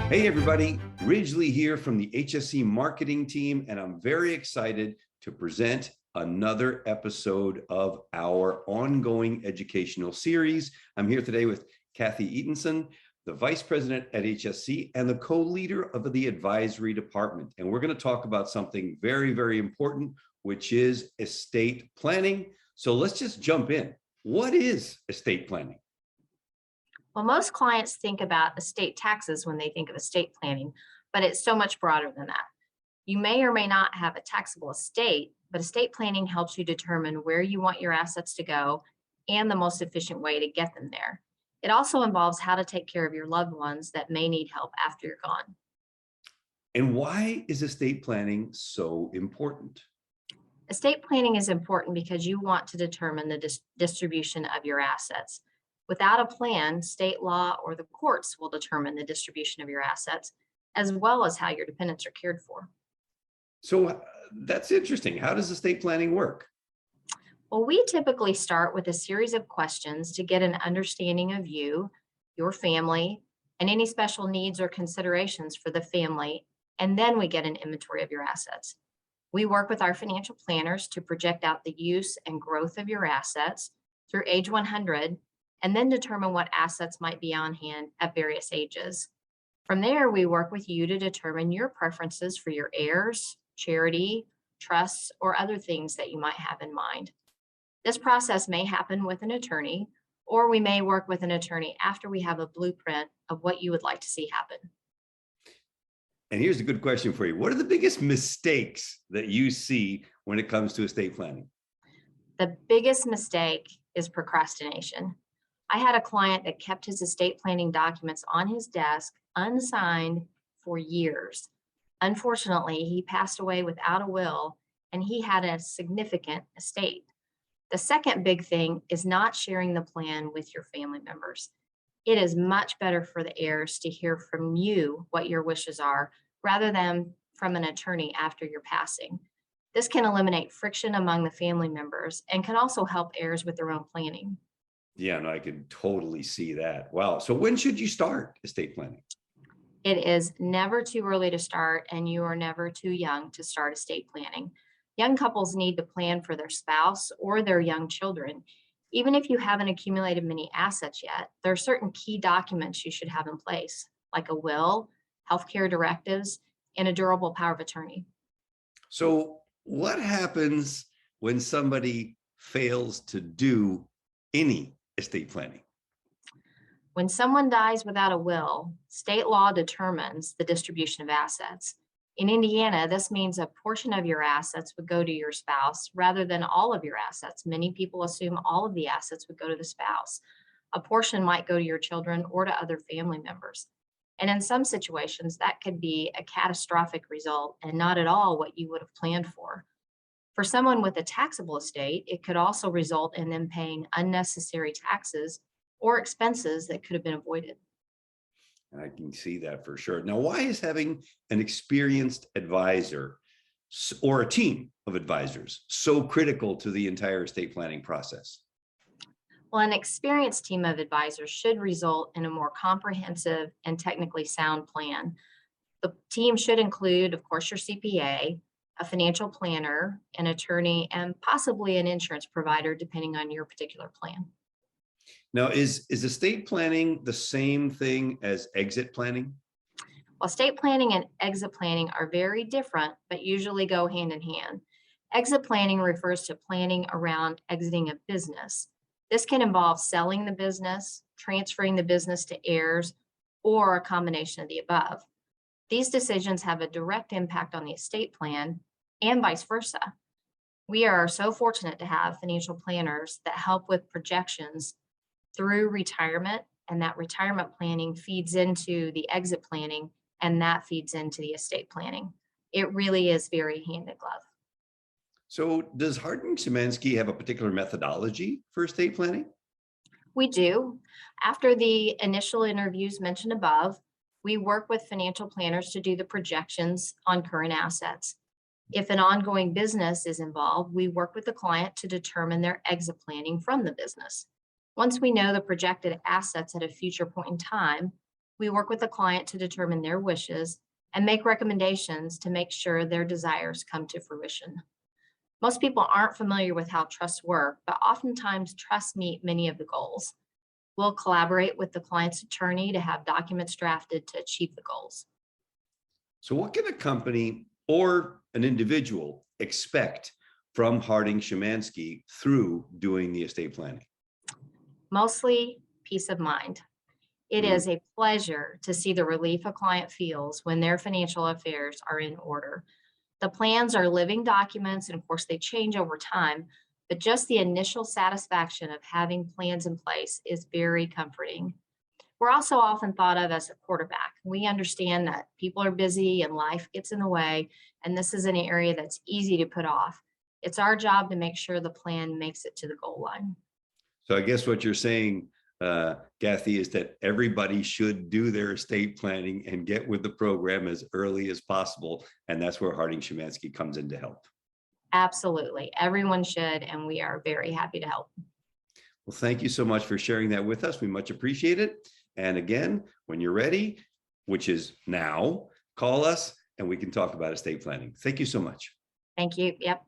Hey everybody, Ridgely here from the HSC marketing team, and I'm very excited to present another episode of our ongoing educational series. I'm here today with Kathy Ettensohn, the Vice President at HSC and the co-leader of the advisory department. And we're going to talk about something very, very important, which is estate planning. So let's just jump in. What is estate planning? Well, most clients think about estate taxes when they think of estate planning, but it's so much broader than that. You may or may not have a taxable estate, but estate planning helps you determine where you want your assets to go and the most efficient way to get them there. It also involves how to take care of your loved ones that may need help after you're gone. And why is estate planning so important? Estate planning is important because you want to determine the distribution of your assets. Without a plan, state law or the courts will determine the distribution of your assets, as well as how your dependents are cared for. So that's interesting. How does estate planning work? Well, we typically start with a series of questions to get an understanding of you, your family, and any special needs or considerations for the family, and then we get an inventory of your assets. We work with our financial planners to project out the use and growth of your assets through age 100, and then determine what assets might be on hand at various ages. From there, we work with you to determine your preferences for your heirs, charity, trusts, or other things that you might have in mind. This process may happen with an attorney, or we may work with an attorney after we have a blueprint of what you would like to see happen. And here's a good question for you. What are the biggest mistakes that you see when it comes to estate planning? The biggest mistake is procrastination. I had a client that kept his estate planning documents on his desk unsigned for years. Unfortunately, he passed away without a will and he had a significant estate. The second big thing is not sharing the plan with your family members. It is much better for the heirs to hear from you what your wishes are rather than from an attorney after your passing. This can eliminate friction among the family members and can also help heirs with their own planning. Yeah, no, I can totally see that. Wow. So when should you start estate planning? It is never too early to start, and you are never too young to start estate planning. Young couples need to plan for their spouse or their young children. Even if you haven't accumulated many assets yet, there are certain key documents you should have in place, like a will, healthcare directives, and a durable power of attorney. So what happens when somebody fails to do any estate planning? When someone dies without a will, state law determines the distribution of assets. In Indiana, this means a portion of your assets would go to your spouse rather than all of your assets. Many people assume all of the assets would go to the spouse. A portion might go to your children or to other family members. And in some situations, that could be a catastrophic result and not at all what you would have planned for. For someone with a taxable estate, it could also result in them paying unnecessary taxes or expenses that could have been avoided. And I can see that for sure. Now, why is having an experienced advisor or a team of advisors so critical to the entire estate planning process? Well, an experienced team of advisors should result in a more comprehensive and technically sound plan. The team should include, of course, your CPA, a financial planner, an attorney, and possibly an insurance provider, depending on your particular plan. Now, is estate planning the same thing as exit planning? While estate planning and exit planning are very different, but usually go hand in hand. Exit planning refers to planning around exiting a business. This can involve selling the business, transferring the business to heirs, or a combination of the above. These decisions have a direct impact on the estate plan and vice versa. We are so fortunate to have financial planners that help with projections through retirement, and that retirement planning feeds into the exit planning, and that feeds into the estate planning. It really is very hand in glove. So does Hardeningssumansky have a particular methodology for estate planning? We do. After the initial interviews mentioned above, we work with financial planners to do the projections on current assets. If an ongoing business is involved, we work with the client to determine their exit planning from the business. Once we know the projected assets at a future point in time, We work with the client to determine their wishes and make recommendations to make sure their desires come to fruition. Most people aren't familiar with how trusts work, but oftentimes trusts meet many of the goals. We'll collaborate with the client's attorney to have documents drafted to achieve the goals. So what can a company or an individual expect from Harding-Shymanski through doing the estate planning? Mostly peace of mind. It Mm. is a pleasure to see the relief a client feels when their financial affairs are in order. The plans are living documents, and of course, they change over time, but just the initial satisfaction of having plans in place is very comforting. We're also often thought of as a quarterback. We understand that people are busy and life gets in the way, and this is an area that's easy to put off. It's our job to make sure the plan makes it to the goal line. So I guess what you're saying, Kathy, is that everybody should do their estate planning and get with the program as early as possible. And that's where Harding-Shymanski comes in to help. Absolutely. Everyone should, and we are very happy to help. Well, thank you so much for sharing that with us. We much appreciate it. And again, when you're ready, which is now, call us and we can talk about estate planning. Thank you so much. Thank you. Yep.